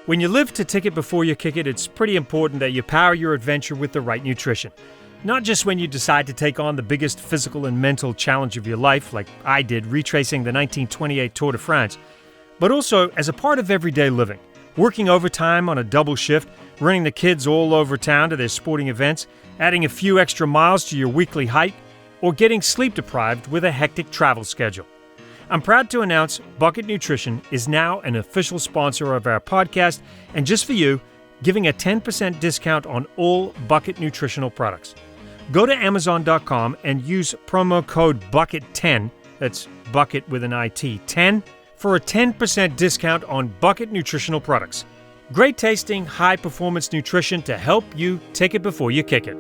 When you live to tick it before you kick it, it's pretty important that you power your adventure with the right nutrition. Not just when you decide to take on the biggest physical and mental challenge of your life, like I did retracing the 1928 Tour de France, but also as a part of everyday living. Working overtime on a double shift, running the kids all over town to their sporting events, adding a few extra miles to your weekly hike, or getting sleep deprived with a hectic travel schedule. I'm proud to announce BUCKiT Nutrition is now an official sponsor of our podcast, and just for you, giving a 10% discount on all BUCKiT nutritional products. Go to Amazon.com and use promo code BUCKiT10, that's BUCKiT with an IT, 10, for a 10% discount on BUCKiT nutritional products. Great tasting, high-performance nutrition to help you tick it before you kick it.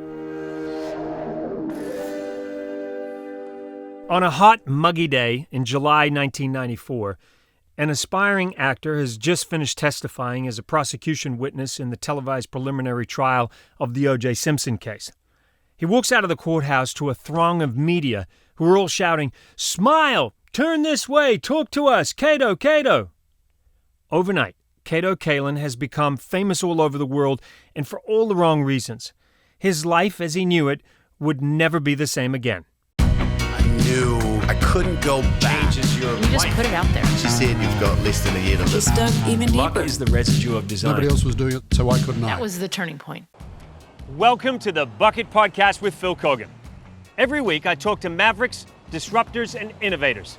On a hot, muggy day in July 1994, an aspiring actor has just finished testifying as a prosecution witness in the televised preliminary trial of the OJ Simpson case. He walks out of the courthouse to a throng of media who are all shouting, "Smile! Turn this way! Talk to us! Kato! Kato!" Overnight, Kato Kaelin has become famous all over the world, and for all the wrong reasons. His life as he knew it would never be the same again. I knew I couldn't go back. You just put it out there. She said you've got less than a year to live. It's dug even Luck deeper. is the residue of design. Nobody else was doing it, so why couldn't I? That was the turning point. Welcome to the BUCKiT Podcast with Phil Keoghan. Every week I talk to mavericks, disruptors, and innovators.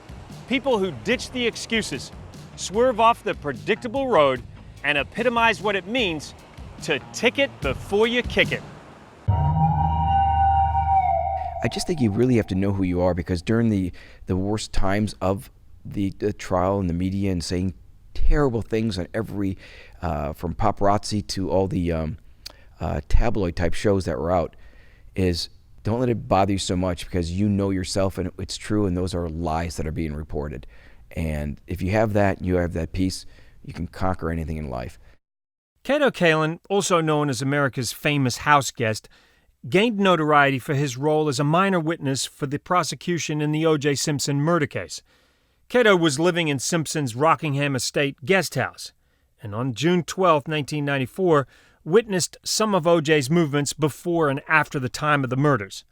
People who ditch the excuses, swerve off the predictable road, and epitomize what it means to tick it before you kick it. I just think you really have to know who you are, because during the worst times of the trial and the media and saying terrible things on every, from paparazzi to all the tabloid type shows that were out, is don't let it bother you so much, because you know yourself and it's true, and those are lies that are being reported. And if you have that, you have that peace, you can conquer anything in life. Kato Kaelin, also known as America's famous house guest, gained notoriety for his role as a minor witness for the prosecution in the OJ Simpson murder case. Kato was living in Simpson's Rockingham estate guest house, and on June 12, 1994, witnessed some of OJ's movements before and after the time of the murders.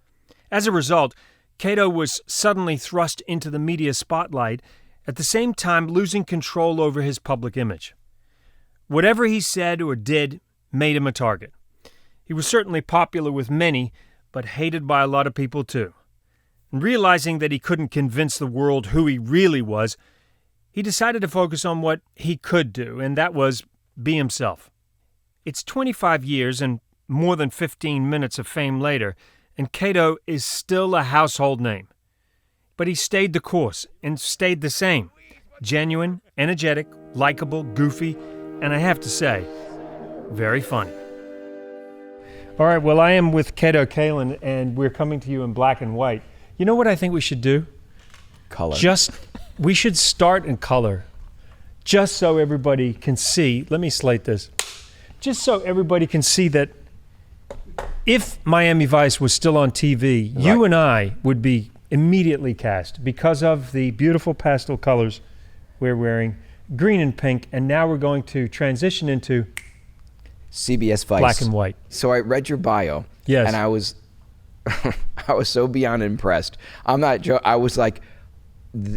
As a result, Kato was suddenly thrust into the media spotlight, at the same time losing control over his public image. Whatever he said or did made him a target. He was certainly popular with many, but hated by a lot of people too. And realizing that he couldn't convince the world who he really was, he decided to focus on what he could do, and that was be himself. It's 25 years and more than 15 minutes of fame later, and Kato is still a household name. But he stayed the course and stayed the same. Genuine, energetic, likable, goofy, and I have to say, very funny. All right, well, I am with Kato Kaelin, and we're coming to you in black and white. You know what I think we should do? Color. We should start in color, just so everybody can see. Let me slate this. Just so everybody can see that if Miami Vice was still on TV, right, you and I would be immediately cast because of the beautiful pastel colors we're wearing, green and pink, and now we're going to transition into CBS Vice. Black and white. So I read your bio, yes, and I was so beyond impressed. I'm not joking. I was like,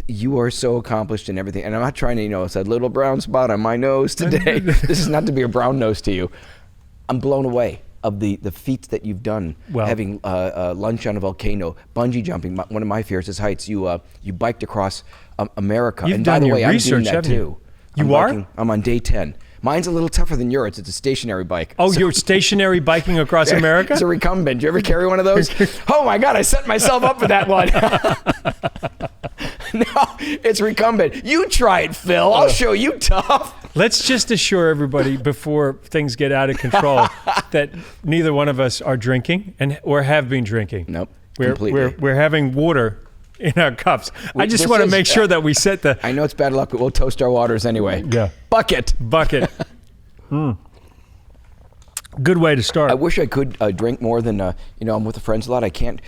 you are so accomplished in everything. And I'm not trying to, it's a little brown spot on my nose today. This is not to be a brown nose to you. I'm blown away of the feats that you've done. Well, having lunch on a volcano, bungee jumping, one of my fears is heights. You biked across America. You've and done by the your way, research, I'm doing that too. You are? I'm on day 10. Mine's a little tougher than yours. It's a stationary bike. Oh, so you're stationary biking across America? It's a recumbent. Do you ever carry one of those? Oh my God, I set myself up for that one. No, it's recumbent. You try it, Phil. I'll show you tough. Let's just assure everybody before things get out of control that neither one of us are drinking or have been drinking. Nope, completely. We're having water in our cups. I just want to make sure that we set the... I know it's bad luck, but we'll toast our waters anyway. Yeah. BUCKiT. BUCKiT. Good way to start. I wish I could drink more than, I'm with the friends a lot. I can't,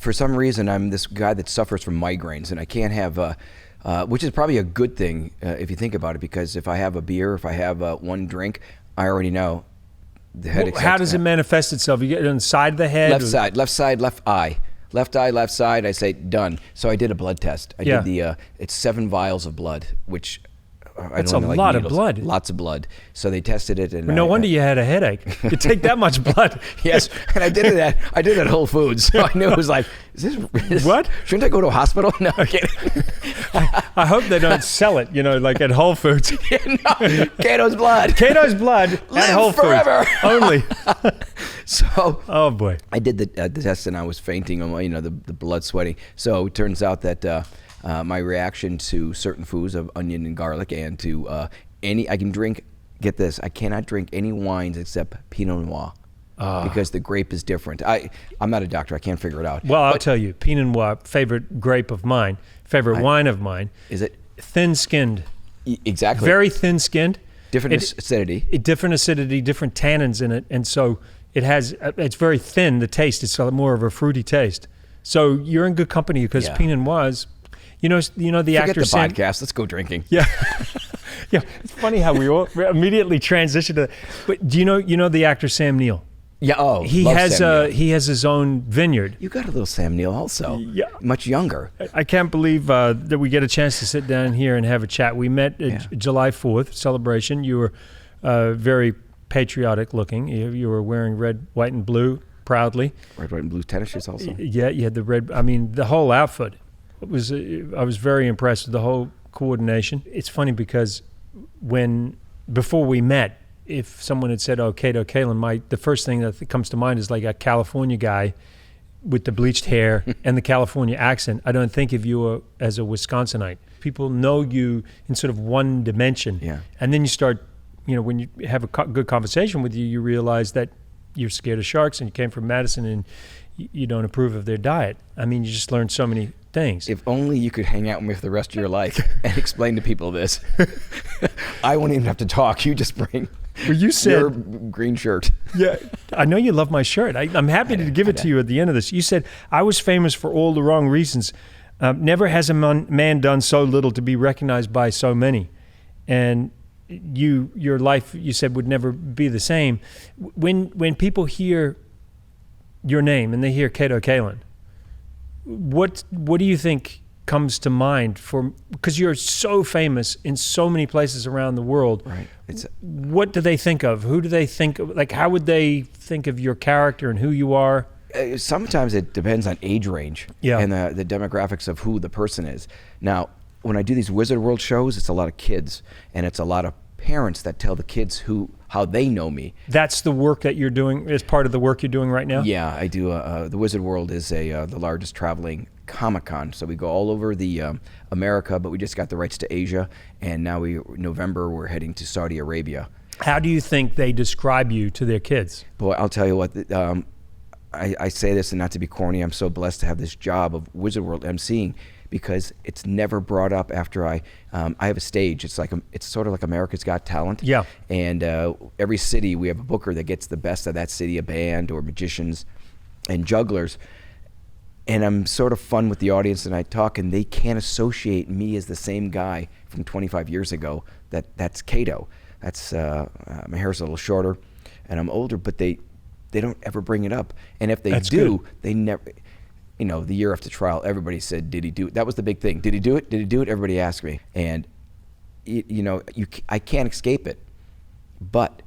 for some reason, I'm this guy that suffers from migraines, and I can't have which is probably a good thing if you think about it, because if I have a beer, if I have one drink, I already know the headache. How does it manifest itself? You get it on the side of the head? Left side, left eye. Left eye, left side, I say done. So I did a blood test. I did it's 7 vials of blood, which That's a lot of blood. Lots of blood. So they tested it, and no wonder you had a headache. You take that much blood. Yes, and I did it at Whole Foods. So I knew it was like, what? Shouldn't I go to a hospital? No, I'm kidding. I hope they don't sell it, like at Whole Foods. No, Kato's blood. Kato's blood Live at Whole forever. Foods. Only. So, oh boy. I did the test, and I was fainting, the blood sweating. So it turns out that my reaction to certain foods of onion and garlic, and to I can drink, get this, I cannot drink any wines except Pinot Noir. Because the grape is different. I'm not a doctor. I can't figure it out. Well, I'll tell you, Pinot Noir, favorite grape of mine, favorite wine of mine. Is it? Thin-skinned. Exactly. Very thin-skinned. Different acidity. Different acidity, different tannins in it. And so it's very thin, the taste. It's more of a fruity taste. So you're in good company, because Pinot Noirs, the actor Forget the podcast. Let's go drinking. Yeah. Yeah. It's funny how we all immediately transition to that. But do you know the actor Sam Neill? Yeah. Oh, he has his own vineyard. You got a little Sam Neill also. Yeah. Much younger. I can't believe that we get a chance to sit down here and have a chat. We met at July 4th celebration. You were very patriotic looking. You were wearing red, white, and blue proudly. Red, white, and blue tennis shirts also. Yeah, you had the red. I mean, the whole outfit. I was very impressed with the whole coordination. It's funny because before we met, if someone had said, "Oh, Kato Kaelin," the first thing that comes to mind is like a California guy with the bleached hair and the California accent. I don't think of you as a Wisconsinite. People know you in sort of one dimension. Yeah. And then you start, when you have a good conversation with you, you realize that you're scared of sharks and you came from Madison and you don't approve of their diet. I mean, you just learn so many things. If only you could hang out with me for the rest of your life and explain to people this. I won't even have to talk. You just bring you said, your green shirt. Yeah, I know you love my shirt. I'm happy to give it to you at the end of this. You said, "I was famous for all the wrong reasons. Never has a man done so little to be recognized by so many." And your life, you said, would never be the same. When people hear your name and they hear Kato Kaelin, what do you think comes to mind because you're so famous in so many places around the world? Right. What do they think of? Who do they think of? Like, how would they think of your character and who you are? Sometimes it depends on age range and the demographics of who the person is. Now, when I do these Wizard World shows, it's a lot of kids, and it's a lot of parents that tell the kids how they know me. That's the work that you're doing, is part of the work you're doing right now? Yeah, I do. The Wizard World is the largest traveling Comic-Con. So we go all over the America, but we just got the rights to Asia, and now November we're heading to Saudi Arabia. How do you think they describe you to their kids? Boy, I'll tell you what, I say this, and not to be corny, I'm so blessed to have this job of Wizard World emceeing, because it's never brought up after I have a stage. It's sort of like America's Got Talent. Yeah. And every city we have a booker that gets the best of that city, a band or magicians and jugglers. And I'm sort of fun with the audience, and I talk, and they can't associate me as the same guy from 25 years ago. That's Kato. That's my hair's a little shorter, and I'm older, but they don't ever bring it up. And if they do, they never. The year after trial, everybody said, "Did he do it?" That was the big thing. Did he do it? Did he do it? Everybody asked me, and I can't escape it. But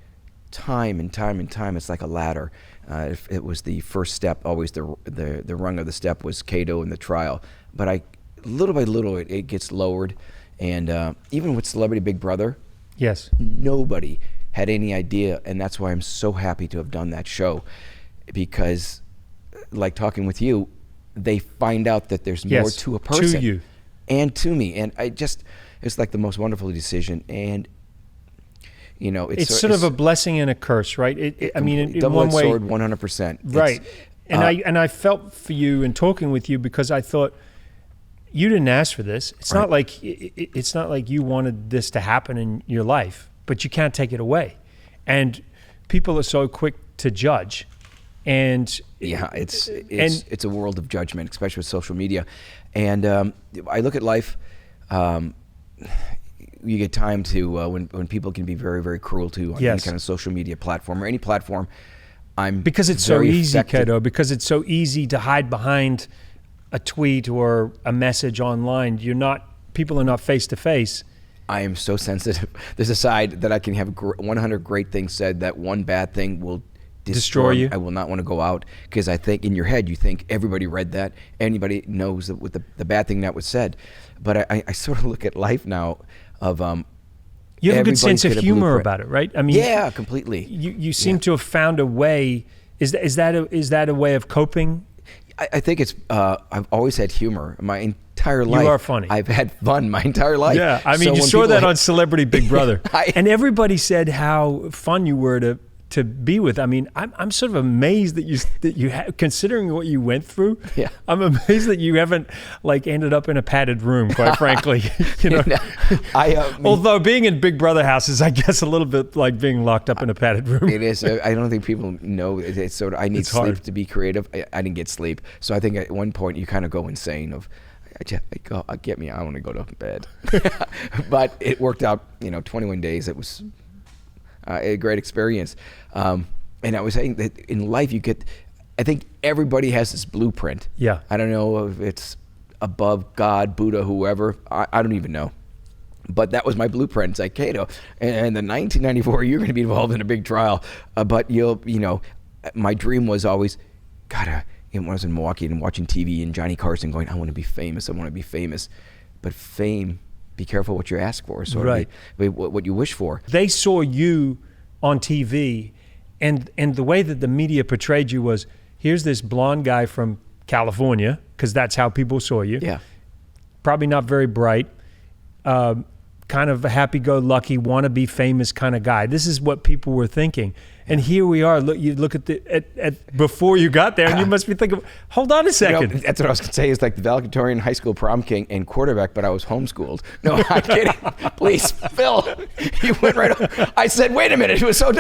time and time and time, it's like a ladder. If it was the first step, always the rung of the step was Kato in the trial. But little by little, it gets lowered, and even with Celebrity Big Brother, yes, nobody had any idea, and that's why I'm so happy to have done that show, because, like talking with you, they find out that there's more to a person, to you, and to me, and it's like the most wonderful decision, and it's sort of a blessing and a curse, right? In double-edged one way, sword, 100%. Right, and I felt for you in talking with you, because I thought, you didn't ask for this. It's not like you wanted this to happen in your life, but you can't take it away, and people are so quick to judge. And it's a world of judgment, especially with social media. And I look at life you get time to when people can be very, very cruel to you on any kind of social media platform or any platform. Because it's so easy, affected. Kato. Because it's so easy to hide behind a tweet or a message online. People are not face to face. I am so sensitive. There's a side that I can have 100 great things said that one bad thing will destroy you. I will not want to go out because I think in your head you think everybody read that, anybody knows that with the bad thing that was said. But I sort of look at life now of you have a good sense of everybody's got a humor blueprint. about it, right? I mean, yeah, completely. You seem to have found a way. Is that a way of coping? I think it's I've always had humor my entire life. You are funny. I've had fun my entire life. Yeah, I mean, So you when saw people that on Celebrity Big Brother, I- and everybody said how fun you were to be with. I mean, I'm sort of amazed that you considering what you went through. Yeah. I'm amazed that you haven't ended up in a padded room. Quite frankly, you know. Although being in Big Brother house is, I guess, a little bit like being locked up in a padded room. It is. I don't think people know. It's sort of. I need It's sleep hard. to be creative. I didn't get sleep, so I think at one point you kind of go insane. Get me. I want to go to bed. But it worked out. 21 days. It was a great experience. And I was saying that in life I think everybody has this blueprint. Yeah. I don't know if it's above God, Buddha, whoever. I don't even know. But that was my blueprint. It's like, Kato, and in 1994, you're going to be involved in a big trial. But my dream was always, God, when I was in Milwaukee and watching TV and Johnny Carson going, I want to be famous. I want to be famous. But fame, be careful what you ask for. Sort Right. of what you wish for. They saw you on TV, and the way that the media portrayed you was, here's this blonde guy from California, because that's how people saw you. Yeah. Probably not very bright, kind of a happy-go-lucky, want-to-be famous kind of guy. This is what people were thinking. And here we are. Look, you look at before you got there, and you must be thinking, hold on a second. That's what I was going to say. Is like the valedictorian high school prom king and quarterback, but I was homeschooled. No, I'm kidding. Please, Phil, you went right over. I said, wait a minute. It was so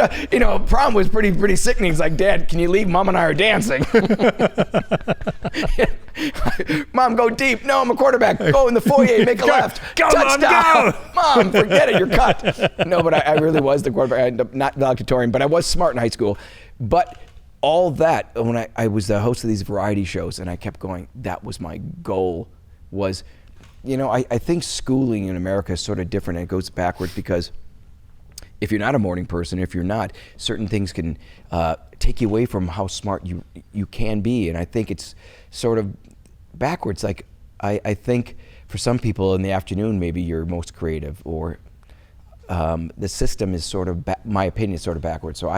prom was pretty sickening. He's like, Dad, can you leave? Mom and I are dancing. Mom, go deep. No, I'm a quarterback. Go in the foyer, make a left. Go, touchdown. Mom, Mom, forget it. You're cut. No, but I really was the quarterback. I ended up not valedictorian, but I was smart in high school. But all that, when I was the host of these variety shows, and I kept going, that was my goal, was, I think schooling in America is sort of different. It goes backwards because if you're not a morning person, if you're not, certain things can take you away from how smart you can be. And I think it's sort of backwards. Like, I think for some people in the afternoon, maybe you're most creative, or the system is sort of, my opinion, is sort of backwards. So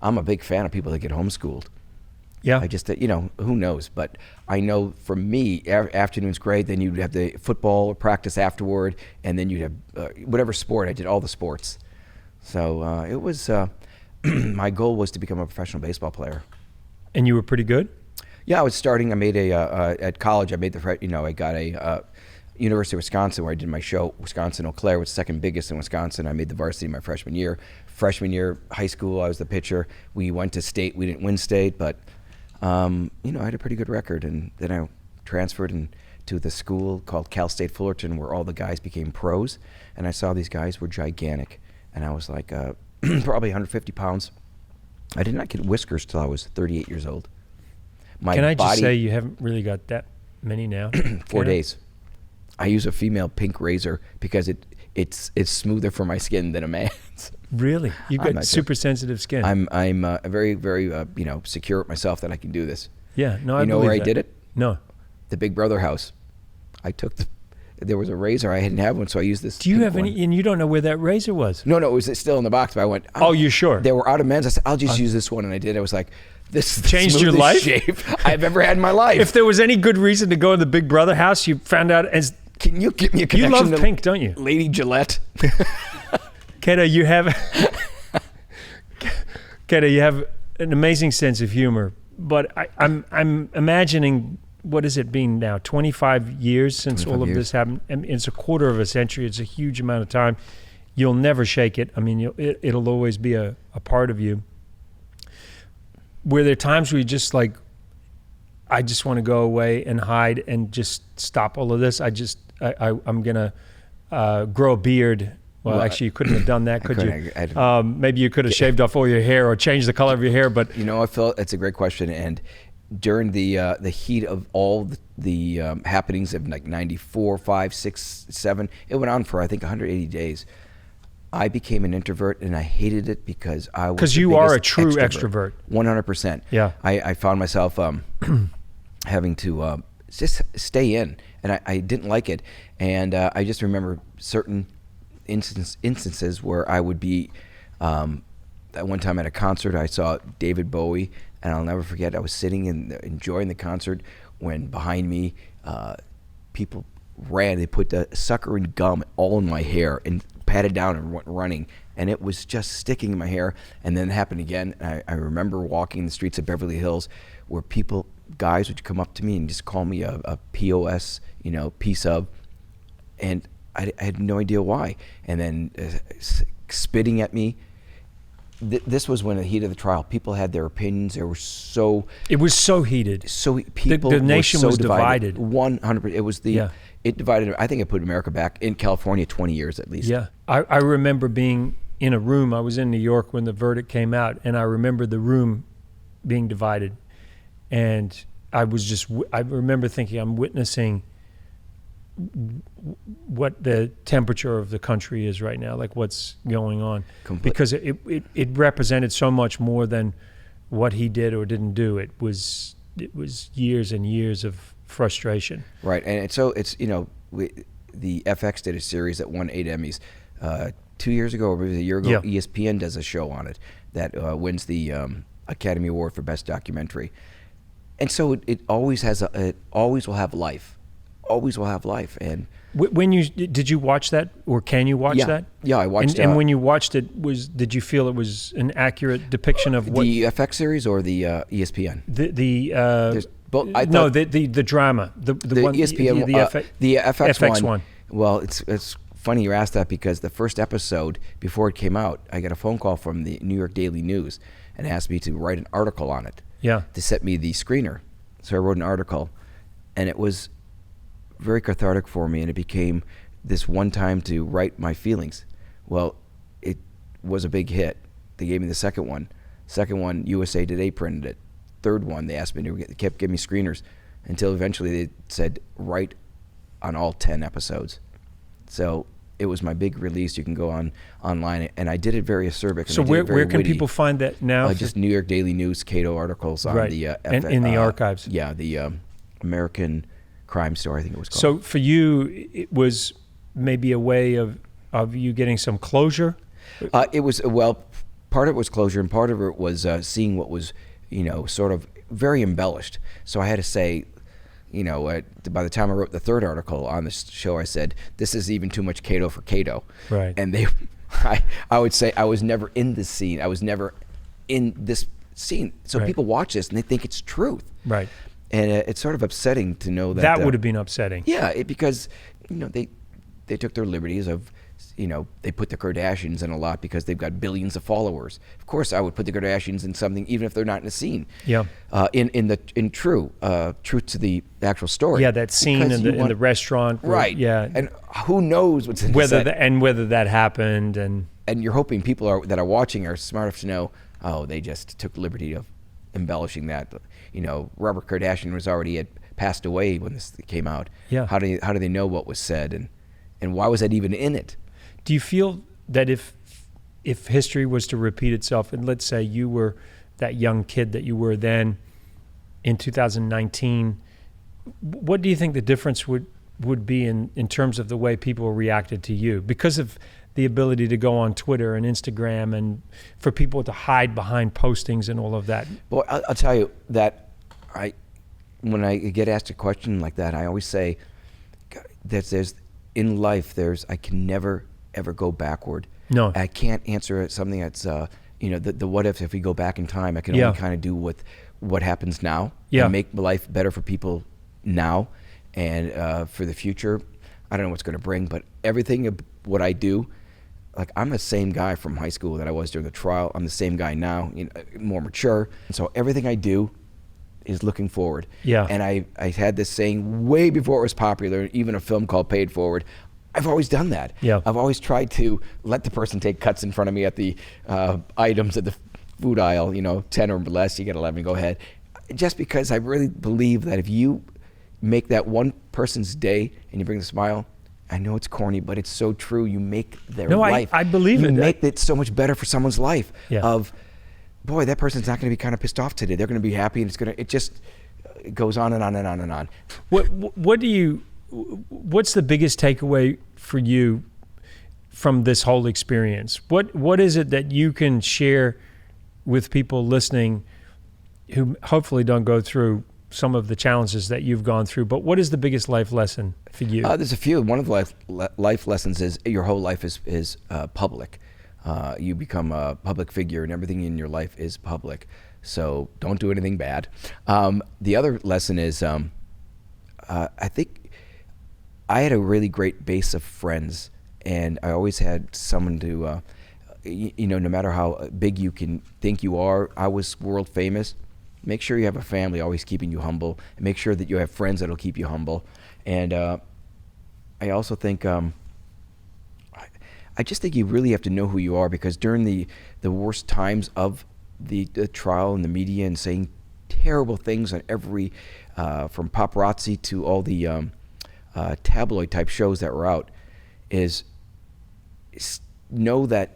I'm a big fan of people that get homeschooled. Yeah. I just, who knows? But I know for me, afternoon's great. Then you'd have the football practice afterward, and then you'd have whatever sport. I did all the sports. So it was, my goal was to become a professional baseball player. And you were pretty good? Yeah, I was starting. I made at college, I made I got a University of Wisconsin, where I did my show. Wisconsin Eau Claire was second biggest in Wisconsin. I made the varsity my freshman year. Freshman year, high school, I was the pitcher. We went to state. We didn't win state, but I had a pretty good record. And then I transferred to the school called Cal State Fullerton, where all the guys became pros. And I saw these guys were gigantic, and I was like probably 150 pounds. I did not get whiskers till I was 38 years old. Can I just say you haven't really got that many now? 4 days. I use a female pink razor because it's smoother for my skin than a man's. Really? You've got super sensitive skin. I'm very, very secure with myself that I can do this. Yeah, no, I You know believe where I that. did it? No. The Big Brother house. I took there was a razor. I didn't have one, so I used this. Do you pink have one. any, and you don't know where that razor was? No, it was still in the box, but I went, Oh, you sure? They were out of men's. I said, I'll just use this one, and I did. I was like, this is the Changed your smoothest life? shave I've ever had in my life. If there was any good reason to go in the Big Brother house, you found out as... Can you give me a You connection love to pink, don't you? Lady Gillette? Kato, you have an amazing sense of humor, but I'm imagining, what is it been now, 25 years since 25 all of years. this happened? I mean, it's a quarter of a century. It's a huge amount of time. You'll never shake it. I mean, it'll always be a part of you. Were there times where you just like, I just want to go away and hide and just stop all of this? I'm gonna grow a beard. Well, actually, you couldn't have done that, could you? Maybe you could have shaved off all your hair or changed the color of your hair, but... You know, I felt it's a great question, and during the heat of all the happenings of like 94, 5, 6, 7, it went on for, I think, 180 days. I became an introvert, and I hated it because I was Because you are a true extrovert. 100%. Yeah. I found myself having to just stay in, and I didn't like it. And I just remember certain instances where I would be, at one time at a concert, I saw David Bowie, and I'll never forget, I was sitting and enjoying the concert when behind me, people ran, they put the sucker and gum all in my hair and patted down and went running, and it was just sticking in my hair. And then it happened again. I remember walking the streets of Beverly Hills where guys would come up to me and just call me a POS, piece of, and I had no idea why. And then spitting at me. This was when the heat of the trial. People had their opinions. It was so heated. So people the nation were so was divided. 100%. It was it divided. I think it put America back in California 20 years at least. Yeah, I remember being in a room. I was in New York when the verdict came out, and I remember the room being divided, and I remember thinking, I'm witnessing what the temperature of the country is right now, like what's going on. Because it represented so much more than what he did or didn't do. It was years and years of frustration. Right, and so it's the FX did a series that won 8 Emmys 2 years ago, or maybe a year ago. Yeah. ESPN does a show on it that wins the Academy Award for Best Documentary, and so it always will have life. Always will have life. And when did you watch that, or can you watch that? Yeah, I watched it. And when you watched it, did you feel it was an accurate depiction of what the FX series or the ESPN? The drama, the one, ESPN, the FX one. Well, it's funny you asked that, because the first episode, before it came out, I got a phone call from the New York Daily News and asked me to write an article on it. Yeah. To set me the screener. So I wrote an article, and it was very cathartic for me, and it became this one time to write my feelings. Well, it was a big hit. They gave me the second one. Second one, USA Today printed it. Third one, they asked me they kept giving me screeners until eventually they said write on all 10 episodes. So it was my big release. You can go online, and I did it very acerbic. So where can people find that now? Just New York Daily News, Cato articles on the in the archives. Yeah, the American Crime Story, I think it was called. So for you, it was maybe a way of you getting some closure? It was, part of it was closure, and part of it was seeing what was, sort of very embellished. So I had to say, by the time I wrote the third article on this show, I said, this is even too much Cato for Cato. Right. And I would say I was never in this scene. I was never in this scene. So people watch this and they think it's truth. Right. And it's sort of upsetting to know that. That would have been upsetting. Yeah, because they took their liberties of, they put the Kardashians in a lot because they've got billions of followers. Of course, I would put the Kardashians in something even if they're not in a scene. Yeah. In truth to the actual story. Yeah, that scene in the restaurant. Right. Yeah. And who knows what's in whether that happened, and you're hoping people that are watching are smart enough to know. Oh, they just took the liberty of embellishing that. Robert Kardashian had passed away when this came out. Yeah. How do they know what was said, and why was that even in it? Do you feel that if history was to repeat itself, and let's say you were that young kid that you were then in 2019, what do you think the difference would be in terms of the way people reacted to you because of the ability to go on Twitter and Instagram and for people to hide behind postings and all of that? Well, I'll tell you that when I get asked a question like that, I always say that in life I can never ever go backward. No. I can't answer something that's the what if we go back in time. I can only kind of do with what happens now and make life better for people now, and for the future I don't know what's going to bring, but everything what I do, like I'm the same guy from high school that I was during the trial. I'm the same guy now, more mature, and so everything I do is looking forward. Yeah. And I had this saying way before it was popular, even a film called Paid Forward. I've always done that. Yeah. I've always tried to let the person take cuts in front of me at the items at the food aisle, 10 or less, you get 11, go ahead. Just because I really believe that if you make that one person's day and you bring the smile, I know it's corny, but it's so true. You make their life. I believe it. You make it so much better for someone's life. Yeah. Of, boy, that person's not going to be kind of pissed off today. They're going to be happy, and it just goes on and on and on and on. What's the biggest takeaway for you from this whole experience? What is it that you can share with people listening who hopefully don't go through some of the challenges that you've gone through, but what is the biggest life lesson for you? There's a few. One of the life lessons is your whole life is public. You become a public figure, and everything in your life is public. So don't do anything bad. The other lesson is I think I had a really great base of friends, and I always had someone to, no matter how big you can think you are, I was world famous. Make sure you have a family always keeping you humble, and make sure that you have friends that'll keep you humble. And I also think, I just think you really have to know who you are, because during the worst times of the trial and the media and saying terrible things on every, from paparazzi to all the tabloid type shows that were out, is know that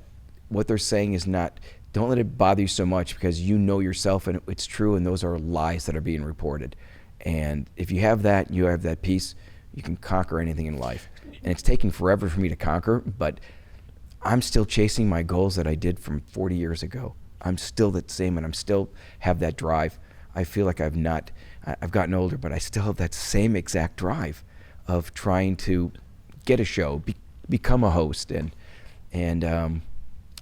what they're saying is not, don't let it bother you so much, because you know yourself and it's true, and those are lies that are being reported. And if you have that, you have that peace, you can conquer anything in life. And it's taking forever for me to conquer, but I'm still chasing my goals that I did from 40 years ago. I'm still the same, and I'm still have that drive. I feel like I've gotten older, but I still have that same exact drive of trying to get a show, become a host, and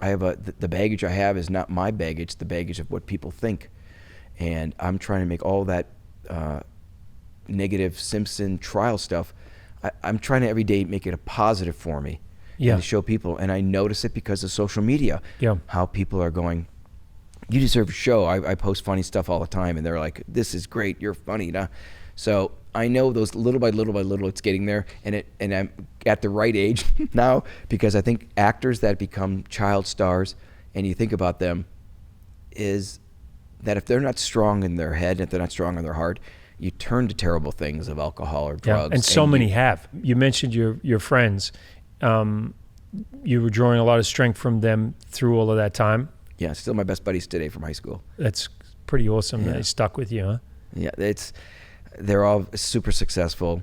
I have the baggage I have is not my baggage, the baggage of what people think. And I'm trying to make all that negative Simpson trial stuff, I'm trying to every day make it a positive for me. Yeah. And to show people, and I notice it because of social media, how people are going, you deserve a show. I post funny stuff all the time, and they're like, this is great, you're funny. So I know those little by little it's getting there, and I'm at the right age now, because I think actors that become child stars, and you think about them, is that if they're not strong in their head, if they're not strong in their heart, you turn to terrible things of alcohol or drugs. And so many have. You mentioned your friends. You were drawing a lot of strength from them through all of that time. Yeah, still my best buddies today from high school. That's pretty awesome. That they stuck with you, huh? Yeah, they're all super successful.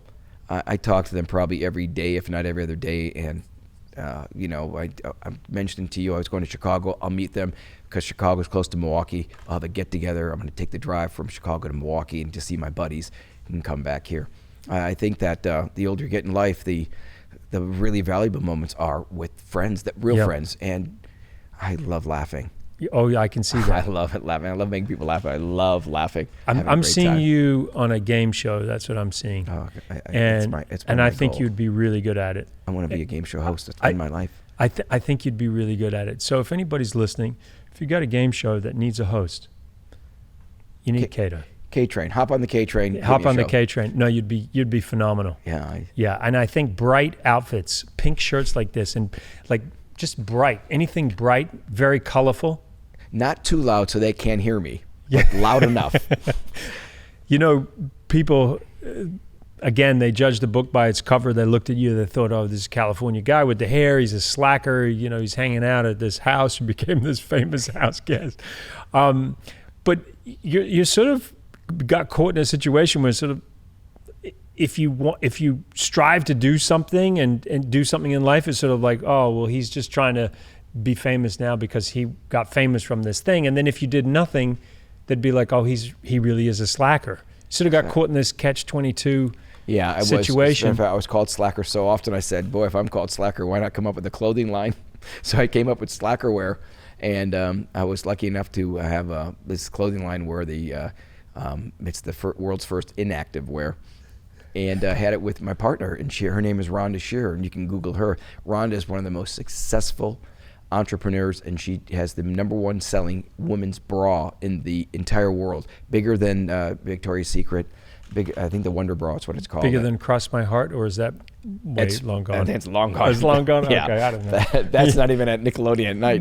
I talk to them probably every day, if not every other day. And, I'm mentioning to you, I was going to Chicago. I'll meet them because Chicago's close to Milwaukee. I'll have a get-together. I'm going to take the drive from Chicago to Milwaukee and to see my buddies and come back here. I think that the older you get in life, the really valuable moments are with friends, real friends. And I love laughing. Oh, yeah, I can see that. I love it, laughing. I love making people laugh. I love laughing. I'm seeing you on a game show. That's what I'm seeing. Oh, it's I think goal. You'd be really good at it. I want to be a game show host. That's been my life. I think you'd be really good at it. So if anybody's listening, if you got a game show that needs a host, you need Kato. K-Train. Hop on the K-Train. Hop on the K-Train. No, you'd be phenomenal. Yeah. And I think bright outfits, pink shirts like this, and like just bright, anything bright, very colorful. Not too loud so they can't hear me. Yeah. But loud enough. People, again, they judged the book by its cover. They looked at you. They thought, oh, this California guy with the hair. He's a slacker. He's hanging out at this house. He became this famous house guest. But you sort of got caught in a situation where sort of, if you strive to do something and do something in life, it's sort of like, oh, well, he's just trying to be famous now because he got famous from this thing. And then if you did nothing, they'd be like, oh, he really is a slacker. Sort of got caught in this catch-22 situation. I was called slacker so often. I said, boy, if I'm called slacker, why not come up with a clothing line? So I came up with slacker wear, and I was lucky enough to have this clothing line where it's the world's first inactive wear. And I had it with my partner, and her name is Rhonda Shearer, and you can Google her. Rhonda is one of the most successful entrepreneurs, and she has the #1 selling women's bra in the entire world, bigger than Victoria's Secret, big. I think the Wonder Bra is what it's called. Bigger than Cross My Heart, or is that long gone? I think it's long gone. It's long gone? Yeah. Okay, I don't know. That's not even at Nickelodeon at night.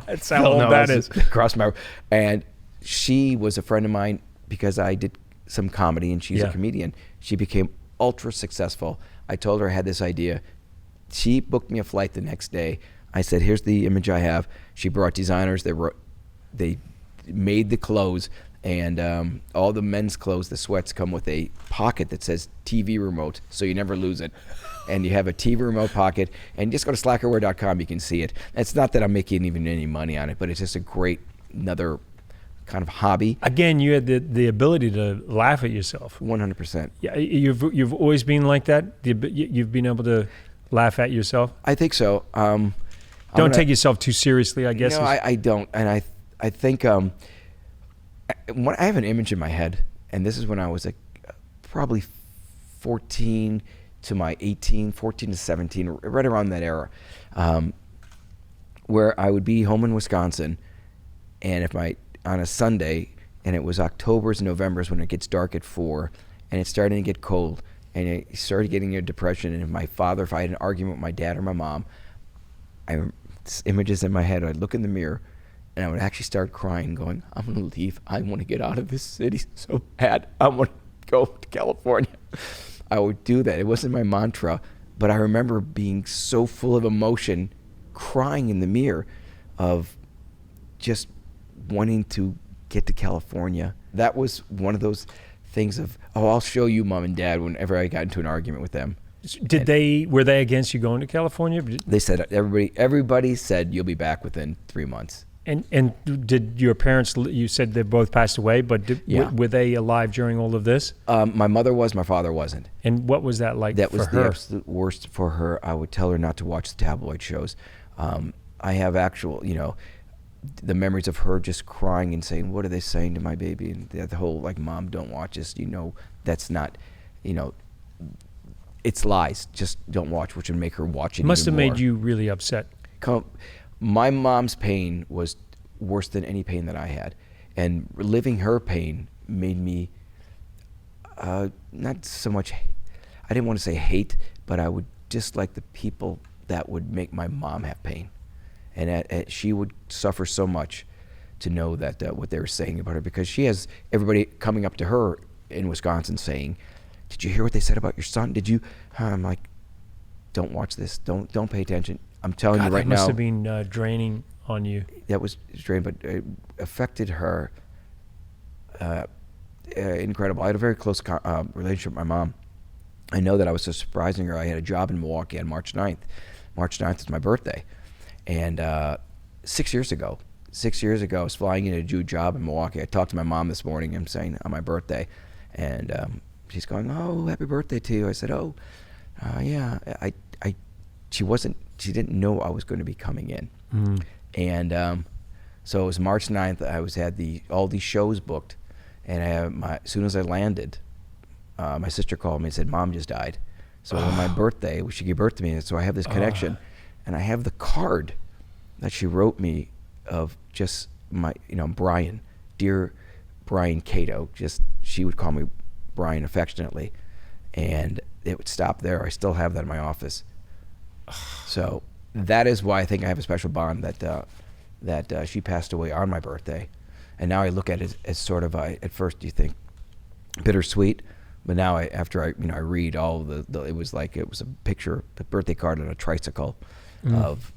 That's how old that is. Cross My. And she was a friend of mine because I did some comedy and she's a comedian. She became ultra successful. I told her I had this idea. She booked me a flight the next day. I said, here's the image I have. She brought designers. They made the clothes, and all the men's clothes, the sweats, come with a pocket that says TV remote, so you never lose it. And you have a TV remote pocket, and just go to slackerwear.com, you can see it. It's not that I'm making even any money on it, but it's just a great, another kind of hobby. Again, you had the ability to laugh at yourself. 100%. Yeah, you've always been like that? You've been able to laugh at yourself? I think so. Don't take yourself too seriously, I guess. No, I don't. And I think I have an image in my head, and this is when I was probably 14 to my 14 to 17, right around that era, where I would be home in Wisconsin, and on a Sunday, and it was October's and November's when it gets dark at 4, and it's starting to get cold, and I started getting a depression. And if I had an argument with my dad or my mom, images in my head, I'd look in the mirror, and I would actually start crying, going, I'm going to leave. I want to get out of this city so bad. I want to go to California. I would do that. It wasn't my mantra, but I remember being so full of emotion, crying in the mirror of just wanting to get to California. That was one of those things of, I'll show you, Mom and Dad, whenever I got into an argument with them. Were they against you going to California? They said, everybody said you'll be back within 3 months. And did your parents, you said they both passed away, but were they alive during all of this? My mother was, my father wasn't. And what was that like for her? That was the absolute worst for her. I would tell her not to watch the tabloid shows. I have actual, the memories of her just crying and saying, what are they saying to my baby? And the whole, Mom, don't watch this. That's not, it's lies. Just don't watch, which would make her watch it. It must have more. Made you really upset. My mom's pain was worse than any pain that I had. And living her pain made me not so much, I didn't want to say hate, but I would dislike the people that would make my mom have pain. And she would suffer so much to know that what they were saying about her, because she has everybody coming up to her in Wisconsin saying, did you hear what they said about your son? Did you? I'm like, don't watch this. Don't pay attention. I'm telling you right now. That must have been draining on you. That was draining, but it affected her incredible. I had a very close relationship with my mom. I know that I was so surprising her. I had a job in Milwaukee on March 9th. March 9th is my birthday. And 6 years ago, I was flying in to do a job in Milwaukee. I talked to my mom this morning. I'm saying on my birthday. And she's going, oh, happy birthday to you. I said, oh, yeah. She didn't know I was going to be coming in. Mm. And so it was March 9th. I had all these shows booked. And as soon as I landed, my sister called me and said, Mom just died. So on my birthday, she gave birth to me. So I have this connection. And I have the card that she wrote me of just my, Brian, dear Brian Kato. She would call me Brian affectionately. And it would stop there. I still have that in my office. So that is why I think I have a special bond that she passed away on my birthday. And now I look at it as sort of, at first you think bittersweet, but now after I read all it was a picture, a birthday card on a tricycle of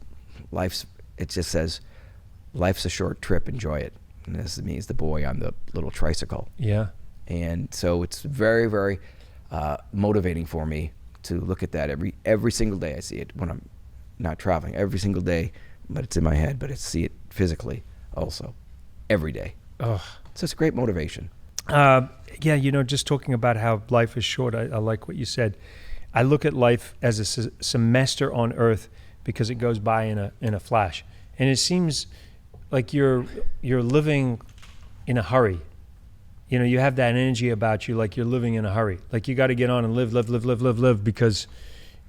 life's, it just says, life's a short trip, enjoy it. And this is me as the boy on the little tricycle. Yeah. And so it's very, very motivating for me to look at that every single day. I see it when I'm not traveling, every single day, but it's in my head, but I see it physically also every day. Oh. So it's a great motivation. Just talking about how life is short, I like what you said. I look at life as a semester on Earth because it goes by in a flash. And it seems like you're living in a hurry. You have that energy about you, like you're living in a hurry. Like you got to get on and live because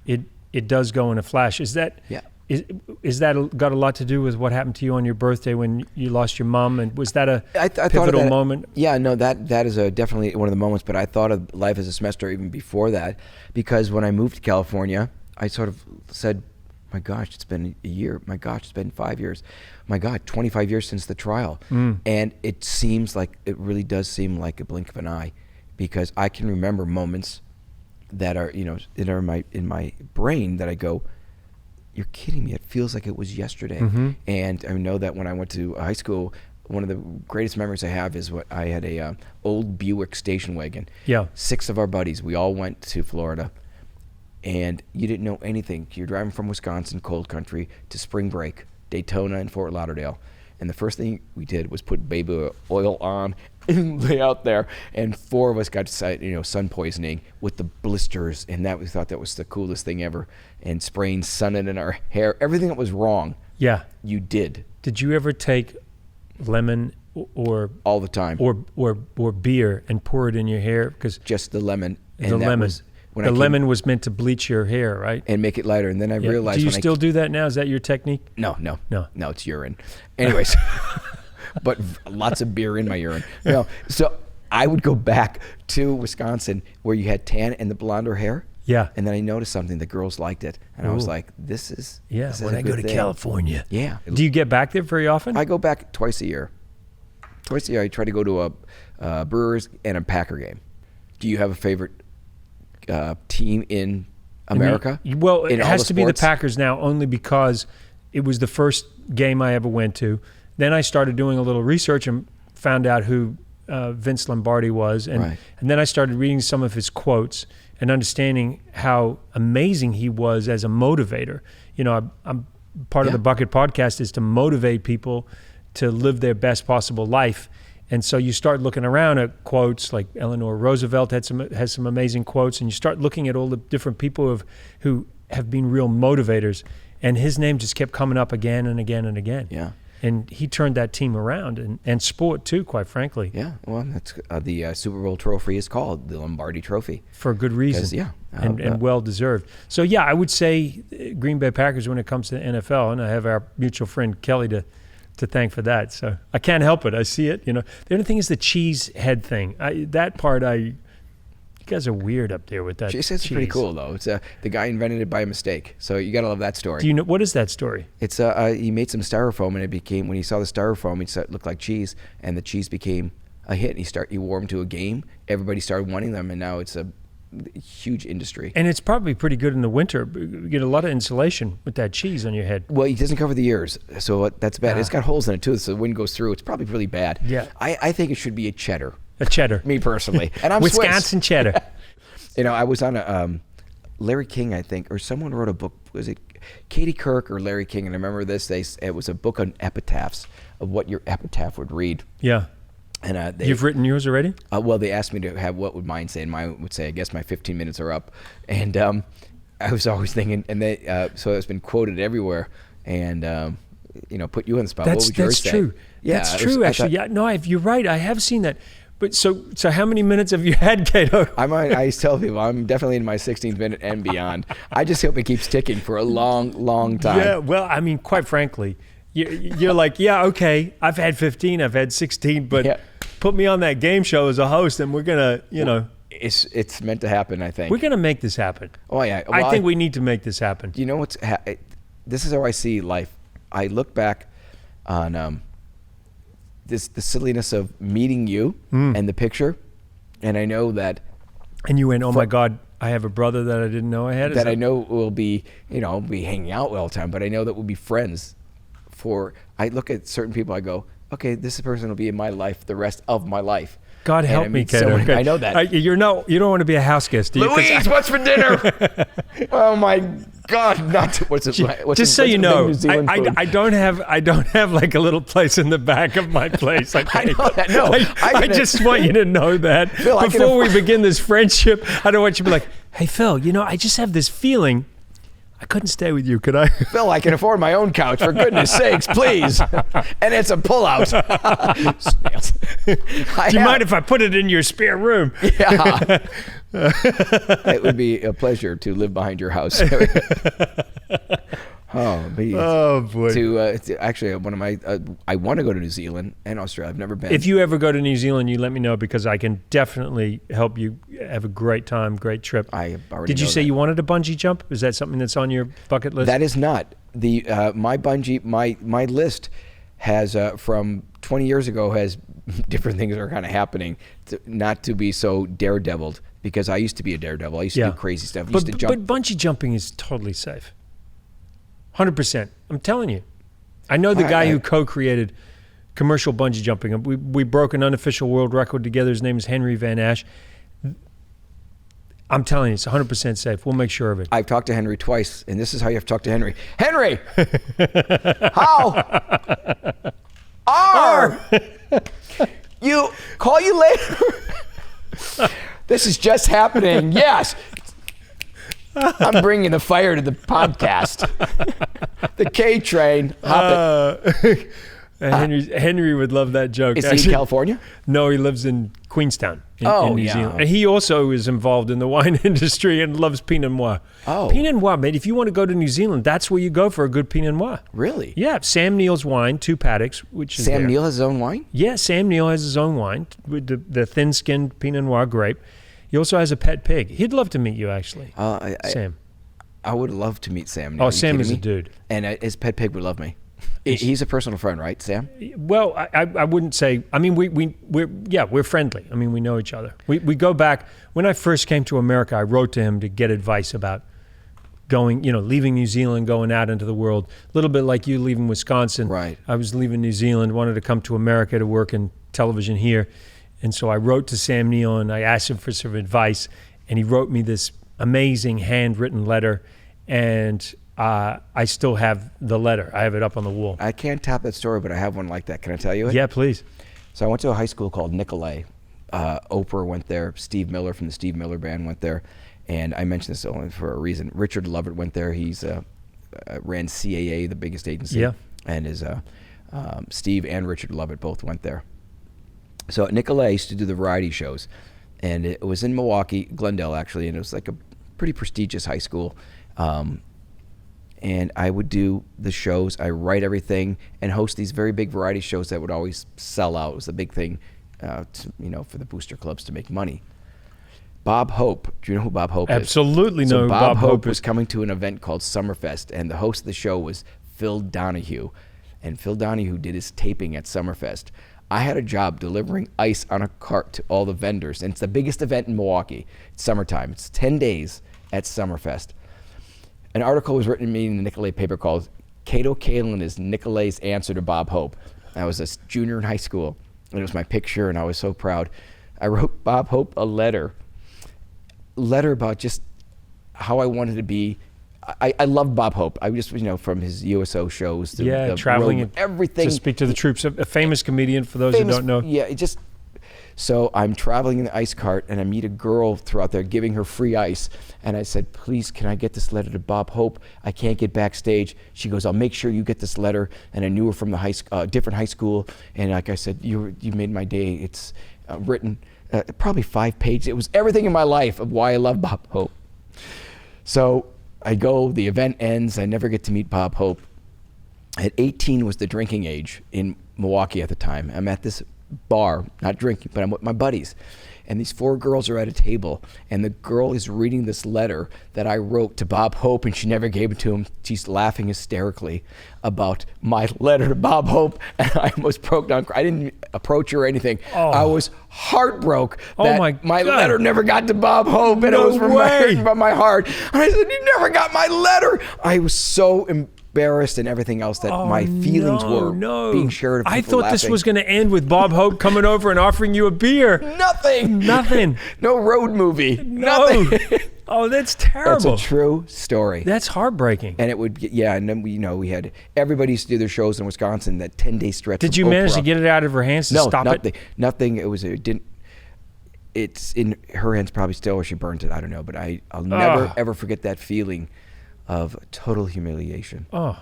it does go in a flash. Is that? Yeah. Is that got a lot to do with what happened to you on your birthday when you lost your mom? And was that a I thought pivotal of that, moment? Yeah, no, that is definitely one of the moments. But I thought of life as a semester even before that, because when I moved to California, I sort of said, my gosh, it's been a year. My gosh, it's been 5 years. My God, 25 years since the trial. And it really does seem like a blink of an eye, because I can remember moments that are, that are in my brain that I go, you're kidding me. It feels like it was yesterday. And I know that when I went to high school, one of the greatest memories I have is what I had a old Buick station wagon. Yeah. 6 of our buddies, we all went to Florida. And you didn't know anything. You're driving from Wisconsin, cold country, to spring break, Daytona and Fort Lauderdale. And the first thing we did was put baby oil on and lay out there. And 4 of us got sun poisoning with the blisters. And we thought that was the coolest thing ever. And spraying sun in our hair. Everything that was wrong, Yeah. you did. Did you ever take lemon or All the time. or beer and pour it in your hair? Because Just the lemon. the lemon. The lemon was meant to bleach your hair, right? And make it lighter. And then I realized. Do you still do that now? Is that your technique? No, it's urine. Anyways, but lots of beer in my urine. No, so I would go back to Wisconsin where you had tan and the blonder hair. Yeah. And then I noticed something, the girls liked it. And I was like, this is when a I go good to thing. California. Yeah. Do you get back there very often? I go back twice a year. Twice a year I try to go to a Brewers and a Packer game. Do you have a favorite team in America? Well, it has to be the sports? Packers now, only because it was the first game I ever went to. Then I started doing a little research and found out who Vince Lombardi was. And then I started reading some of his quotes and understanding how amazing he was as a motivator. I'm part of the BUCKiT podcast is to motivate people to live their best possible life. And so you start looking around at quotes like Eleanor Roosevelt has some amazing quotes, and you start looking at all the different people who have been real motivators, and his name just kept coming up again and again and again. Yeah. And he turned that team around, and sport too, quite frankly. Yeah, well, that's the Super Bowl trophy is called the Lombardi Trophy. For a good reason. And well-deserved. So, yeah, I would say Green Bay Packers when it comes to the NFL, and I have our mutual friend Kelly to thank for that. So I can't help it. I see it. The other thing is the cheese head thing. You guys are weird up there with that. It's pretty cool though. It's the guy invented it by a mistake. So you gotta love that story. Do you know what is that story? It's he made some styrofoam and it became, when he saw the styrofoam, he said it looked like cheese, and the cheese became a hit. And he wore them to a game. Everybody started wanting them, and now it's a huge industry. And it's probably pretty good in the winter. You get a lot of insulation with that cheese on your head. Well, it doesn't cover the ears, so that's bad. It's got holes in it too, so the wind goes through. It's probably really bad. Yeah. I think it should be a cheddar. A cheddar. Me personally. And I'm Wisconsin Swiss. cheddar. I was on a Larry King, I think, or someone wrote a book. Was it Katie Kirk or Larry King? And I remember this. It was a book on epitaphs, of what your epitaph would read. Yeah. And you've written yours already? Well, they asked me to have what would mine say, and mine would say, I guess my 15 minutes are up. And I was always thinking, and so it's been quoted everywhere. And put you on the spot. What would yours say? That's true. Yeah, that's true. Actually, you're right. I have seen that. But so how many minutes have you had, Kato? I tell people I'm definitely in my 16th minute and beyond. I just hope it keeps ticking for a long, long time. Yeah. Well, I mean, quite frankly, you're like, yeah, okay, I've had 15, I've had 16, but put me on that game show as a host, and we're gonna, it's meant to happen. I think we're gonna make this happen. Oh yeah. Well, I think we need to make this happen. You know what's? This is how I see life. I look back on the silliness of meeting you and the picture, and I know that. And you went, oh my God, I have a brother that I didn't know I had. I know will be, be hanging out all the time, but I know that we'll be friends. I look at certain people, I go, okay, this person will be in my life the rest of my life. God help me, Kato. I know that. You don't want to be a house guest, do you? Louise, what's for dinner? Oh my God! Just so you know, I don't have like a little place in the back of my place. Okay? I know that. No, I just want you to know that Phil, before we begin this friendship. I don't want you to be like, hey Phil, I just have this feeling. I couldn't stay with you, could I? Phil, I can afford my own couch, for goodness sakes, please. And it's a pullout. Snails. Do you mind if I put it in your spare room? Yeah. It would be a pleasure to live behind your house. Oh, boy. To actually, one of my, I want to go to New Zealand and Australia. I've never been. If you ever go to New Zealand, you let me know because I can definitely help you have a great time, great trip. I already Did you know say that. you wanted a bungee jump? Is that something that's on your bucket list? That is not. My bungee, my list has, from 20 years ago, has different things that are kind of happening, not to be so daredeviled, because I used to be a daredevil. I used to do crazy stuff. I used to jump. But bungee jumping is totally safe. 100%. I'm telling you. I know the guy who co-created commercial bungee jumping. We broke an unofficial world record together. His name is Henry Van Ash. I'm telling you, it's 100% safe. We'll make sure of it. I've talked to Henry twice, and this is how you have to talk to Henry. Henry! How are you? Call you later. This is just happening. Yes. I'm bringing the fire to the podcast. The K train. Hop it. Henry would love that joke. Is he in California? No, he lives in Queenstown in New Zealand. And he also is involved in the wine industry and loves Pinot Noir. Oh. Pinot Noir, mate, if you want to go to New Zealand, that's where you go for a good Pinot Noir. Really? Yeah, Sam Neill's wine, 2 paddocks, which is Sam Neill has his own wine? Yeah, Sam Neill has his own wine with the thin-skinned Pinot Noir grape. He also has a pet pig. He'd love to meet you, actually, Sam. I would love to meet Sam Neill. Oh, Sam is a dude. And his pet pig would love me. He's a personal friend, right, Sam? Well, I wouldn't say. I mean, we're friendly. I mean, we know each other. We go back. When I first came to America, I wrote to him to get advice about going, leaving New Zealand, going out into the world. A little bit like you leaving Wisconsin. Right. I was leaving New Zealand, wanted to come to America to work in television here, and so I wrote to Sam Neill and I asked him for some advice, and he wrote me this amazing handwritten letter, and I still have the letter. I have it up on the wall. I can't top that story, but I have one like that. Can I tell you it? Yeah, please. So I went to a high school called Nicolay. Oprah went there. Steve Miller from the Steve Miller Band went there. And I mention this only for a reason. Richard Lovett went there. He's ran CAA, the biggest agency. Yeah. And Steve and Richard Lovett both went there. So at Nicolay, used to do the variety shows. And it was in Milwaukee, Glendale actually, and it was like a pretty prestigious high school. And I would do the shows. I write everything and host these very big variety shows that would always sell out. It was the big thing, for the booster clubs to make money. Bob Hope. Do you know who Bob Hope is? Absolutely know who Bob Hope is. was coming to an event called Summerfest, and the host of the show was Phil Donahue. And Phil Donahue did his taping at Summerfest. I had a job delivering ice on a cart to all the vendors, and it's the biggest event in Milwaukee. It's summertime. It's 10 days at Summerfest. An article was written to me in the Nicolay paper called Kato Kaelin is Nicolay's answer to Bob Hope. I was a junior in high school, and it was my picture, and I was so proud. I wrote Bob Hope a letter about just how I wanted to be. I loved Bob Hope. I just, from his USO shows, the traveling road, everything. To speak to the troops, a famous comedian for those who don't know. Yeah, so I'm traveling in the ice cart, and I meet a girl throughout there giving her free ice. And I said, please, can I get this letter to Bob Hope? I can't get backstage. She goes, I'll make sure you get this letter. And I knew her from the different high school. And like I said, you made my day. It's written probably 5 pages. It was everything in my life of why I love Bob Hope. So I go, the event ends. I never get to meet Bob Hope. At 18 was the drinking age in Milwaukee at the time. I'm at this bar, not drinking, but I'm with my buddies. And these 4 girls are at a table, and the girl is reading this letter that I wrote to Bob Hope, and she never gave it to him. She's laughing hysterically about my letter to Bob Hope, and I almost broke down. I didn't approach her or anything. Oh. I was heartbroken that my God. letter never got to Bob Hope, and No it was from my heart. And I said, you never got my letter. I was so embarrassed and everything else that my feelings were being shared. Of I people thought this laughing. was going to end with Bob Hope coming over and offering you a beer. Nothing. No road movie. No. Nothing. Oh, that's terrible. That's a true story. That's heartbreaking. And it would get, and then we had, everybody used to do their shows in Wisconsin, that 10-day stretch. Did you manage to get it out of her hands to stop it? Nothing. It's in her hands probably still, or she burnt it. I don't know. But I'll never, ever forget that feeling of total humiliation. Oh.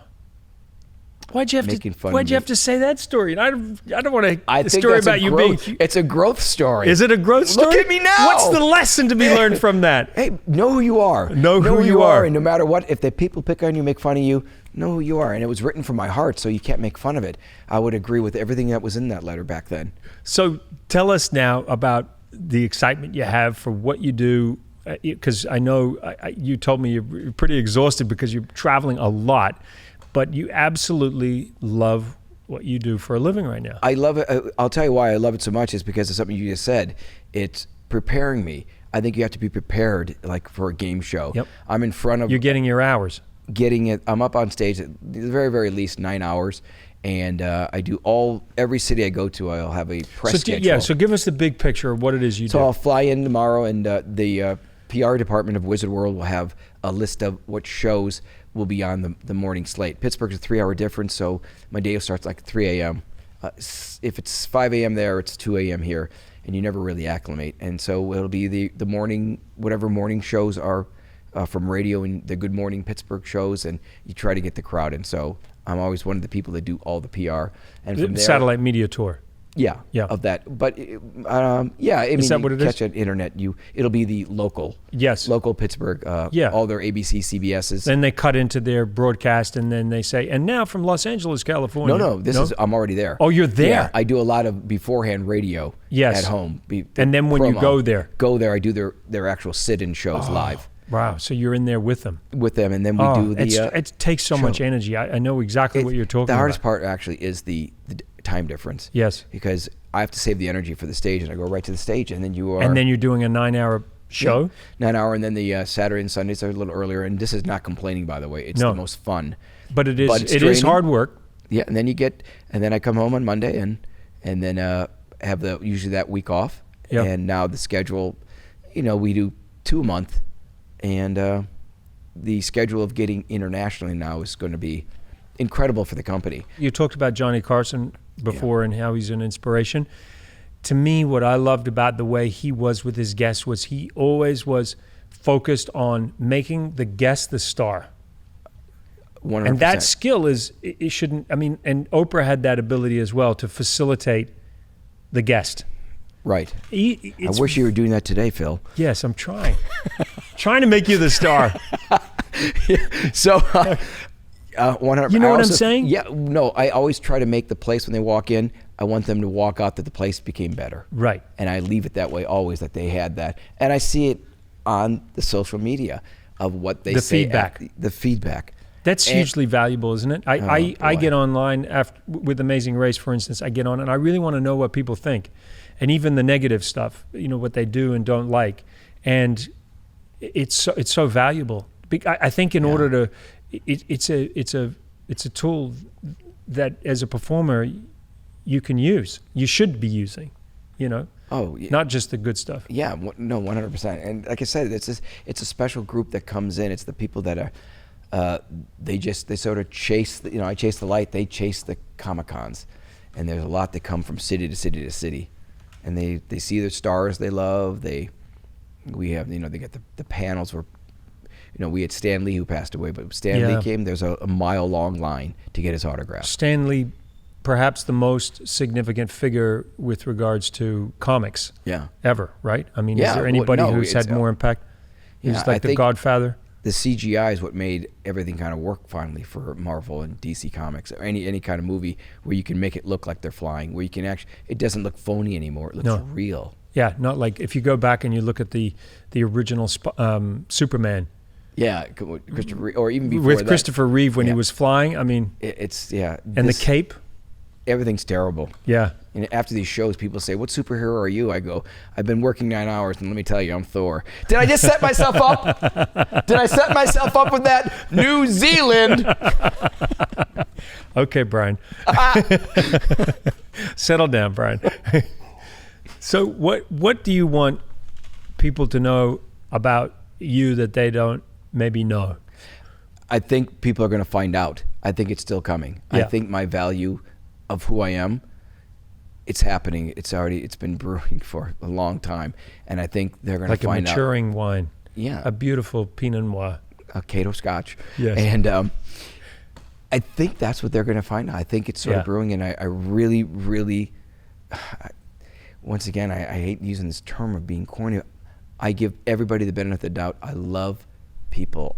Why'd you have making to? fun Why'd of you me. have to say that story? I don't want I a think story that's about you being. It's a growth story. Is it a growth story? Look at me now. What's the lesson to be learned from that? Hey, know who you are. Know who you are. And no matter what, if the people pick on you, make fun of you, know who you are. And it was written from my heart, so you can't make fun of it. I would agree with everything that was in that letter back then. So tell us now about the excitement you have for what you do, because I know you told me you're pretty exhausted because you're traveling a lot, but you absolutely love what you do for a living right now. I love it. I'll tell you why I love it so much is because of something you just said. It's preparing me. I think you have to be prepared, like for a game show. Yep. I'm in front of. You're getting your hours. Getting it. I'm up on stage at the very, very least 9 hours, and I do every city I go to. I'll have a press schedule. Yeah. So give us the big picture of what it is you do. So I'll fly in tomorrow, and the PR department of Wizard World will have a list of what shows will be on the morning slate. Pittsburgh's a 3-hour difference, so my day starts like 3 a.m. If it's 5 a.m. there, it's 2 a.m. here, and you never really acclimate. And so it'll be the morning, whatever morning shows are from radio and the Good Morning Pittsburgh shows, and you try to get the crowd in. So I'm always one of the people that do all the PR. And from there, satellite media tour. Yeah. Of that. But yeah, I mean, is that what it is? Catch on internet. It'll be the local. Yes. Local Pittsburgh. All their ABC, CBSs. Then they cut into their broadcast, and then they say, and now from Los Angeles, California. No. I'm already there. Oh, you're there. Yeah, I do a lot of beforehand radio. Yes. At home. And then when you go there, I do their actual sit-in shows live. Wow. So you're in there with them. With them, and then we do the. It takes so much energy. I know exactly what you're talking about. The hardest part actually is the time difference. Yes. Because I have to save the energy for the stage, and I go right to the stage, and then you are. And then you're doing a 9-hour show. 9 hour, and then the Saturday and Sundays are a little earlier. And this is not complaining, by the way. It's the most fun. But it is. It is hard work. Yeah, and then I come home on Monday, and then have usually that week off. Yep. And now the schedule, we do 2 a month, and the schedule of getting internationally now is going to be incredible for the company. You talked about Johnny Carson before and how he's an inspiration. To me, what I loved about the way he was with his guests was he always was focused on making the guest the star. 100%. And that skill it shouldn't, and Oprah had that ability as well to facilitate the guest. Right. I wish you were doing that today, Phil. Yes, I'm trying. Trying to make you the star. So, 100%. You know what I'm saying? Yeah. No, I always try to make the place when they walk in, I want them to walk out that the place became better. Right. And I leave it that way always, that they had that. And I see it on the social media of what they say. The feedback. That's hugely valuable, isn't it? I get online with Amazing Race, for instance. I get on and I really want to know what people think, and even the negative stuff. What they do and don't like, and it's so valuable. I think in order to, it's a tool that as a performer you can use. You should be using. Oh, yeah. Not just the good stuff. Yeah, no, 100%. And like I said, it's a special group that comes in. It's the people that are. They sort of chase, I chase the light, they chase the Comic-Cons. And there's a lot that come from city to city to city. And they see the stars they love. We have, they get the panels where, we had Stan Lee who passed away, but Stan Lee came, there's a mile-long line to get his autograph. Stan Lee, perhaps the most significant figure with regards to comics ever, right? Is there anybody who's had more impact? He's like the Godfather? The CGI is what made everything kind of work finally for Marvel and DC Comics, or any kind of movie where you can make it look like they're flying, where you can it doesn't look phony anymore. It looks real. Yeah, not like if you go back and you look at the original Superman. Yeah, Christopher Reeve, or even before with Christopher Reeve when he was flying. And the cape. Everything's terrible. Yeah. And after these shows, people say, "What superhero are you?" I go, "I've been working 9 hours, and let me tell you, I'm Thor." Did I just set myself up? Did I set myself up with that? New Zealand. Okay, Brian. Settle down, Brian. So what do you want people to know about you that they don't maybe know? I think people are going to find out. I think it's still coming. Yeah. I think my value of who I am, it's happening. It's been brewing for a long time, and I think they're going to find out. Like a maturing wine. Yeah. A beautiful Pinot Noir. A Kato Scotch. Yes. And I think that's what they're going to find out. I think it's sort of brewing, and I really, really, once again, I hate using this term of being corny. I give everybody the benefit of the doubt. I love people.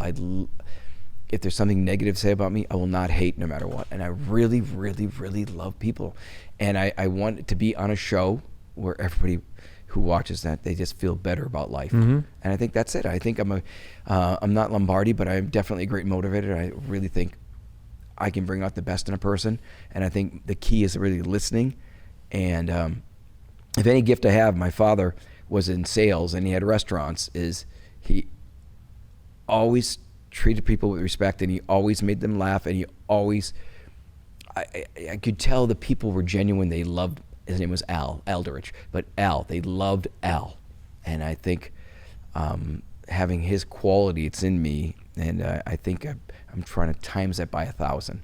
If there's something negative to say about me, I will not hate no matter what. And I really, really, really love people. And I want it to be on a show where everybody who watches that, they just feel better about life. Mm-hmm. And I think that's it. I think I'm not Lombardi, but I'm definitely a great motivator. I really think I can bring out the best in a person. And I think the key is really listening. And if any gift I have, my father was in sales and he had restaurants, is he always treated people with respect, and he always made them laugh, and he always, I could tell the people were genuine. They loved, his name was Al Aldrich, but Al, they loved Al. And I think having his quality, it's in me, and I think I'm trying to times that by 1,000,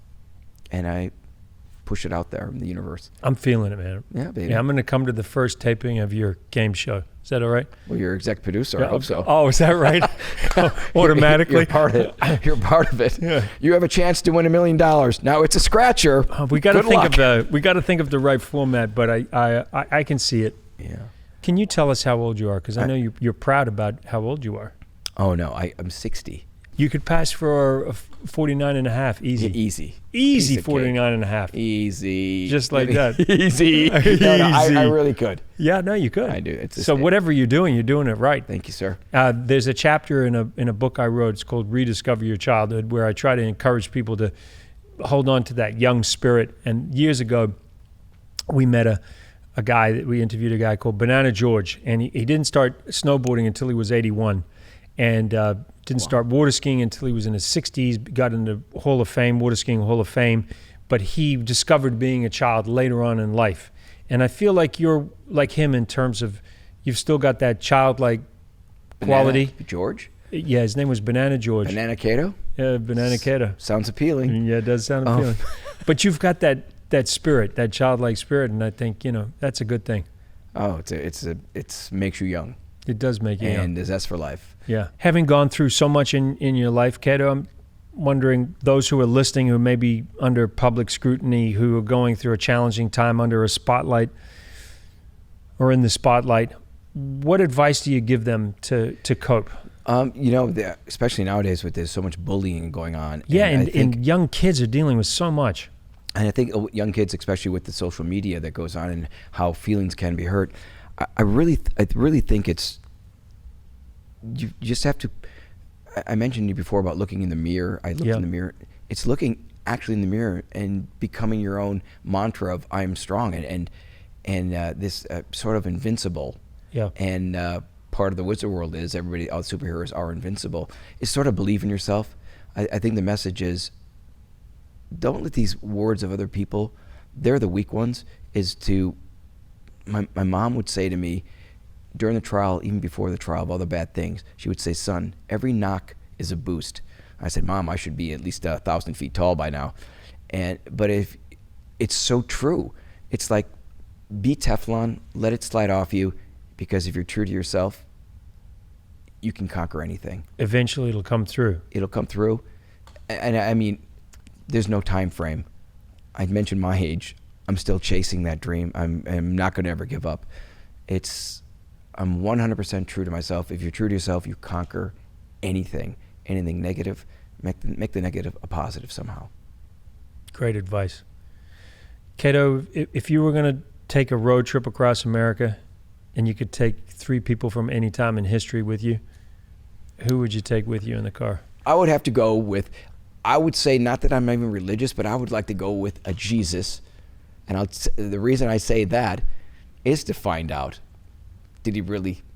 and I push it out there in the universe. I'm feeling it, man. Yeah, baby. Yeah, I'm going to come to the first taping of your game show. Is that all right? Well, you're exec producer. I hope so. Oh, is that right? Automatically? You're part of it. You're part of it. Yeah. You have a chance to win $1 million. Now it's a scratcher. We got to think of the right format, but I can see it. Yeah. Can you tell us how old you are? Because I know you're proud about how old you are. Oh no, I'm 60. You could pass for a 49 and a half, easy. Yeah, easy 49 and a half. Easy. Just like that. Easy. No, I really could. Yeah, no, you could. I do. So whatever you're doing it right. Thank you, sir. There's a chapter in a book I wrote. It's called Rediscover Your Childhood, where I try to encourage people to hold on to that young spirit. And years ago, we met we interviewed a guy called Banana George, and he didn't start snowboarding until he was 81. And didn't start water skiing until he was in his 60s, got into Hall of Fame, Water Skiing Hall of Fame, but he discovered being a child later on in life. And I feel like you're like him in terms of you've still got that childlike quality. George? Yeah, his name was Banana George. Banana Kato? Yeah, Banana Kato. Sounds appealing. Yeah, it does sound appealing. But you've got that spirit, that childlike spirit, and I think, that's a good thing. Oh, it makes you young. It does make you young. And is for life. Yeah. Having gone through so much in your life, Kato, I'm wondering, those who are listening who may be under public scrutiny, who are going through a challenging time under a spotlight or in the spotlight, what advice do you give them to cope? Especially nowadays with there's so much bullying going on. Yeah, and young kids are dealing with so much. And I think young kids, especially with the social media that goes on and how feelings can be hurt, I really think it's, you just have to, I mentioned to you before about looking in the mirror. I looked in the mirror. It's looking actually in the mirror and becoming your own mantra of I'm strong and this sort of invincible. Yeah. And part of the wizard world is all superheroes are invincible. Is sort of believe in yourself. I think the message is, don't let these words of other people, they're the weak ones, is to, my mom would say to me during the trial, even before the trial, of all the bad things, she would say, son, every knock is a boost. I said, Mom, I should be at least 1,000 feet tall by now. But if it's so true, it's like, be Teflon, let it slide off you, because if you're true to yourself, you can conquer anything. Eventually it'll come through. It'll come through. And I mean, there's no time frame. I mentioned my age. I'm still chasing that dream. I'm not going to ever give up. I'm 100% true to myself. If you're true to yourself, you conquer anything negative. Make the negative a positive somehow. Great advice. Kato, if you were going to take a road trip across America and you could take 3 people from any time in history with you, who would you take with you in the car? I would have to go with, I would say, not that I'm even religious, but I would like to go with a Jesus. And the reason I say that is to find out,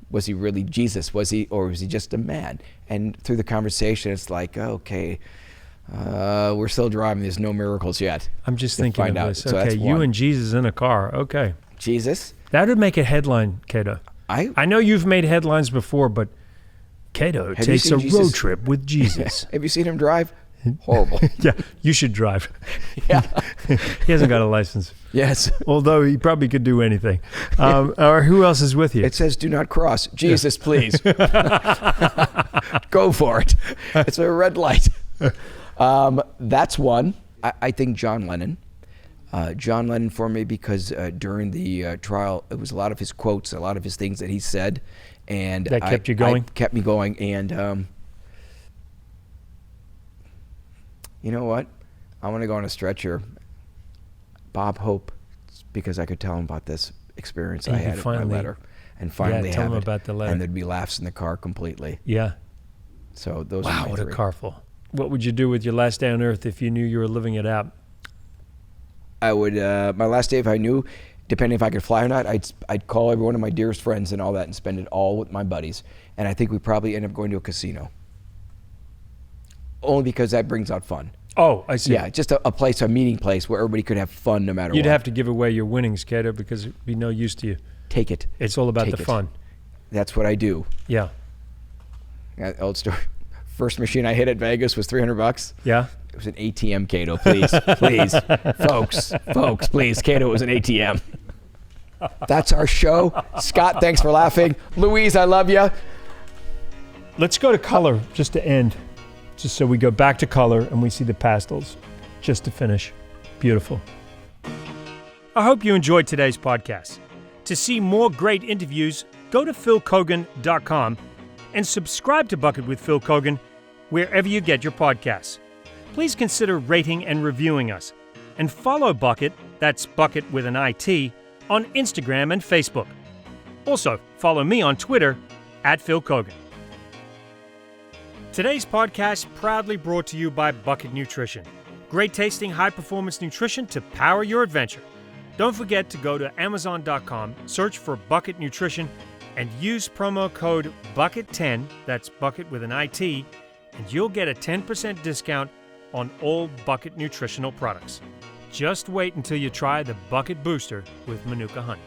was he really Jesus? Or was he just a man? And through the conversation, it's like, okay, we're still driving. There's no miracles yet. I'm just thinking of this. So okay, you and Jesus in a car. Okay. Jesus? That would make a headline, Kato. I know you've made headlines before, but Kato takes a road trip with Jesus. Have you seen him drive? Horrible. Yeah, you should drive. Yeah. He hasn't got a license. Yes. Although he probably could do anything. Or who else is with you? It says do not cross. Jesus, please. Go for it. It's a red light. That's one. I think John Lennon. John Lennon for me because during the trial, it was a lot of his quotes, a lot of his things that he said. And that kept you going? Kept me going. And you know what? I want to go on a stretcher. Bob Hope, because I could tell him about this experience I had with my letter. And finally tell have him it. about the letter. And there'd be laughs in the car completely. Yeah. So those are wow, my what three. a carful. What would you do with your last day on Earth if you knew you were living it out? I would, my last day, if I knew, depending if I could fly or not, I'd call every one of my dearest friends and all that and spend it all with my buddies. And I think we'd probably end up going to a casino. Only because that brings out fun. Oh, I see. Yeah, just a place, a meeting place where everybody could have fun no matter what. You'd have to give away your winnings, Kato, because it'd be no use to you. Take it. It's all about Take the it. fun. That's what I do. Yeah. Old story. First machine I hit at Vegas was $300. Yeah? It was an ATM, Kato, please. Please. Folks, please. Kato, it was an ATM. That's our show. Scott, thanks for laughing. Louise, I love you. Let's go to color just to end. Just so we go back to color and we see the pastels just to finish. Beautiful. I hope you enjoyed today's podcast. To see more great interviews, go to philkeoghan.com and subscribe to BUCKiT with Phil Keoghan wherever you get your podcasts. Please consider rating and reviewing us. And follow BUCKiT, that's BUCKiT with an IT, on Instagram and Facebook. Also, follow me on Twitter @Phil Keoghan. Today's podcast proudly brought to you by BUCKiT Nutrition. Great tasting, high-performance nutrition to power your adventure. Don't forget to go to Amazon.com, search for BUCKiT Nutrition, and use promo code BUCKIT10, that's BUCKiT with an IT, and you'll get a 10% discount on all BUCKiT nutritional products. Just wait until you try the BUCKiT Booster with Manuka Honey.